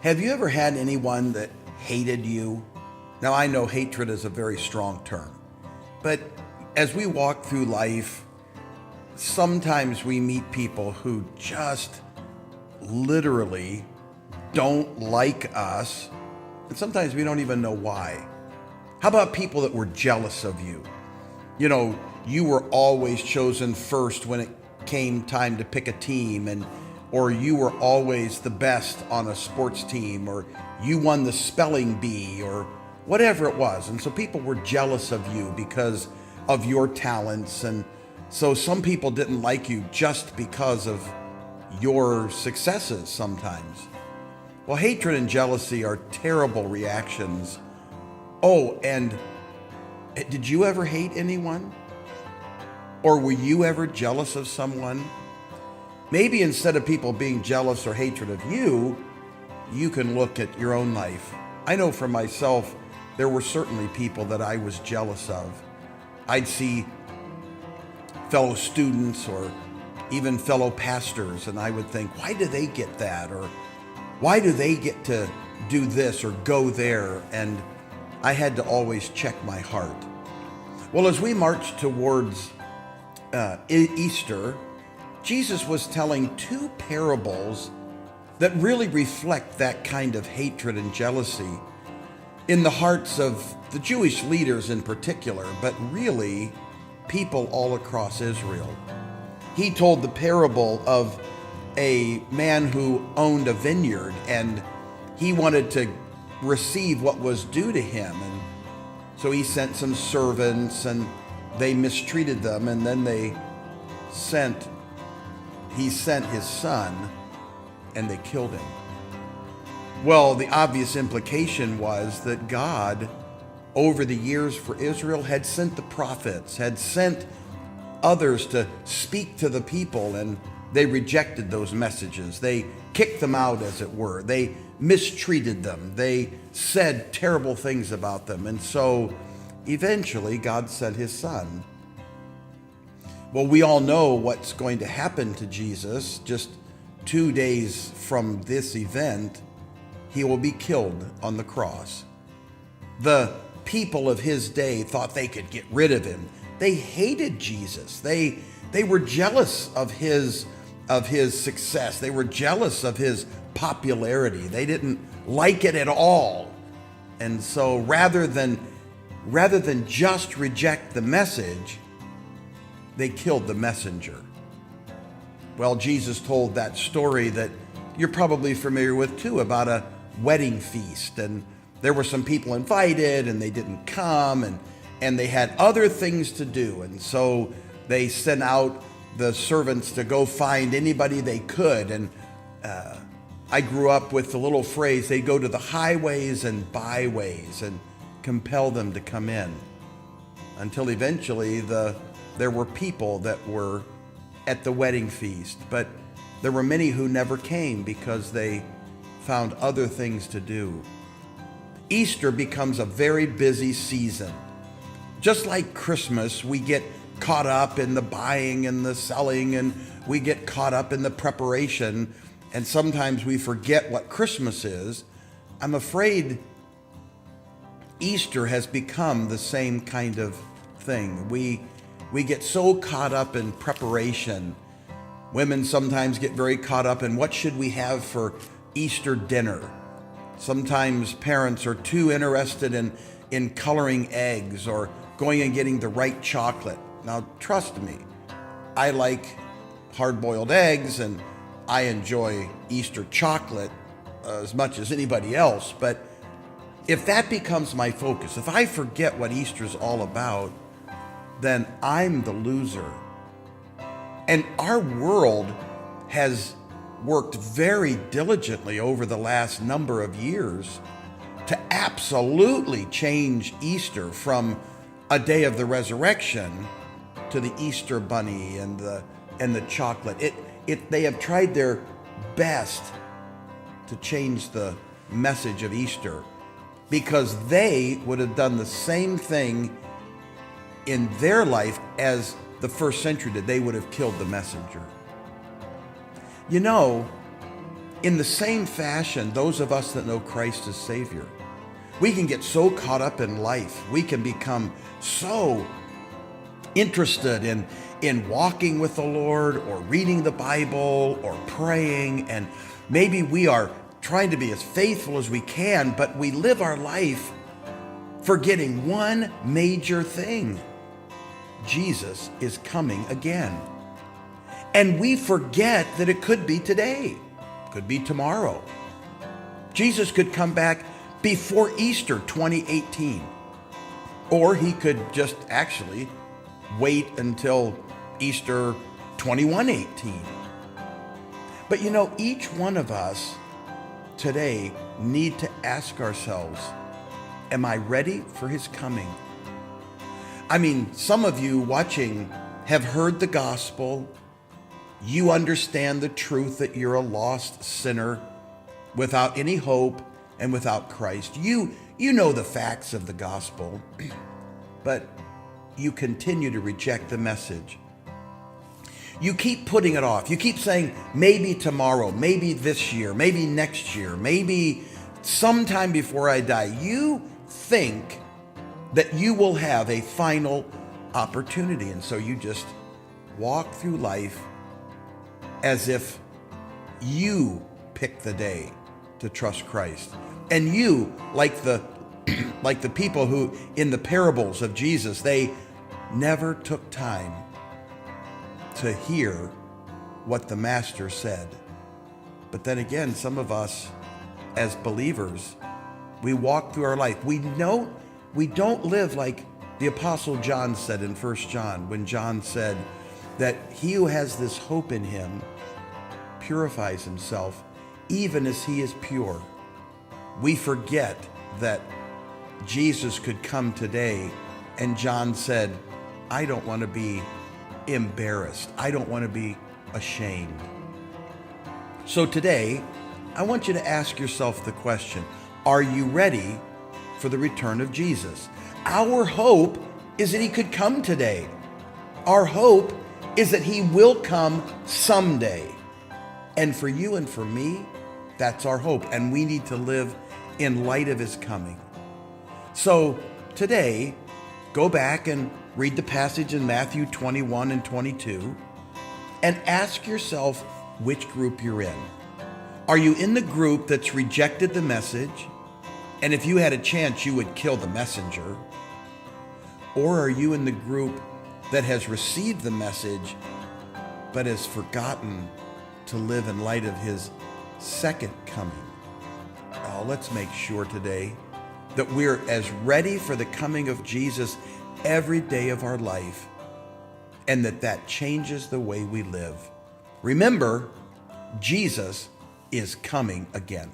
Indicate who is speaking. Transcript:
Speaker 1: Have you ever had anyone that hated you? Now, I know hatred is a very strong term, but as we walk through life, sometimes we meet people who just literally don't like us, and sometimes we don't even know why. How about people that were jealous of you? You know, you were always chosen first when it came time to pick a team, or you were always the best on a sports team, or you won the spelling bee, or whatever it was. And so people were jealous of you because of your talents. And so some people didn't like you just because of your successes sometimes. Well, hatred and jealousy are terrible reactions. Oh, and did you ever hate anyone? Or were you ever jealous of someone? Maybe instead of people being jealous or hatred of you, you can look at your own life. I know for myself, there were certainly people that I was jealous of. I'd see fellow students or even fellow pastors, and I would think, why do they get that? Or why do they get to do this or go there? And I had to always check my heart. Well, as we march towards Easter, Jesus was telling two parables that really reflect that kind of hatred and jealousy in the hearts of the Jewish leaders in particular, but really people all across Israel. He told the parable of a man who owned a vineyard, and he wanted to receive what was due to him. And so he sent some servants, and they mistreated them, and then he sent his son, and they killed him. Well, the obvious implication was that God, over the years for Israel, had sent the prophets, had sent others to speak to the people, and they rejected those messages. They kicked them out, as it were. They mistreated them. They said terrible things about them. And so eventually God sent his son. Well, we all know what's going to happen to Jesus. Just 2 days from this event, he will be killed on the cross. The people of his day thought they could get rid of him. They hated Jesus. They were jealous of his success. They were jealous of his popularity. They didn't like it at all. And so rather than just reject the message, they killed the messenger. Well, Jesus told that story that you're probably familiar with too, about a wedding feast. And there were some people invited and they didn't come, and they had other things to do. And so they sent out the servants to go find anybody they could. And I grew up with the little phrase, they go to the highways and byways and compel them to come in, until eventually there were people that were at the wedding feast, but there were many who never came because they found other things to do. Easter becomes a very busy season. Just like Christmas, we get caught up in the buying and the selling, and we get caught up in the preparation, and sometimes we forget what Christmas is. I'm afraid Easter has become the same kind of thing. We get so caught up in preparation. Women sometimes get very caught up in what should we have for Easter dinner. Sometimes parents are too interested in coloring eggs or going and getting the right chocolate. Now, trust me, I like hard-boiled eggs and I enjoy Easter chocolate as much as anybody else, but if that becomes my focus, if I forget what Easter's all about, then I'm the loser. And our world has worked very diligently over the last number of years to absolutely change Easter from a day of the resurrection to the Easter bunny and the chocolate. They have tried their best to change the message of Easter, because they would have done the same thing in their life as the first century did. They would have killed the messenger. You know, in the same fashion, those of us that know Christ as Savior, we can get so caught up in life. We can become so interested in walking with the Lord or reading the Bible or praying, and maybe we are trying to be as faithful as we can, but we live our life forgetting one major thing. Jesus is coming again. And we forget that it could be today, could be tomorrow. Jesus could come back before Easter 2018, or he could just actually wait until Easter 2118. But you know, each one of us today need to ask ourselves, am I ready for his coming? I mean, some of you watching have heard the gospel. You understand the truth that you're a lost sinner without any hope and without Christ. You know the facts of the gospel, but you continue to reject the message. You keep putting it off. You keep saying, maybe tomorrow, maybe this year, maybe next year, maybe sometime before I die. You think that you will have a final opportunity, and so you just walk through life as if you picked the day to trust Christ. And you, like the people who in the parables of Jesus, they never took time to hear what the master said. But then again, some of us as believers, we walk through our life. We don't live like the Apostle John said in 1 John, when John said that he who has this hope in him purifies himself even as he is pure. We forget that Jesus could come today, and John said, I don't want to be embarrassed. I don't want to be ashamed. So today, I want you to ask yourself the question, are you ready for the return of Jesus? Our hope is that he could come today. Our hope is that he will come someday. And for you and for me, that's our hope. And we need to live in light of his coming. So today, go back and read the passage in Matthew 21 and 22 and ask yourself which group you're in. Are you in the group that's rejected the message, and if you had a chance, you would kill the messenger? Or are you in the group that has received the message, but has forgotten to live in light of his second coming? Oh, let's make sure today that we're as ready for the coming of Jesus every day of our life, and that changes the way we live. Remember, Jesus is coming again.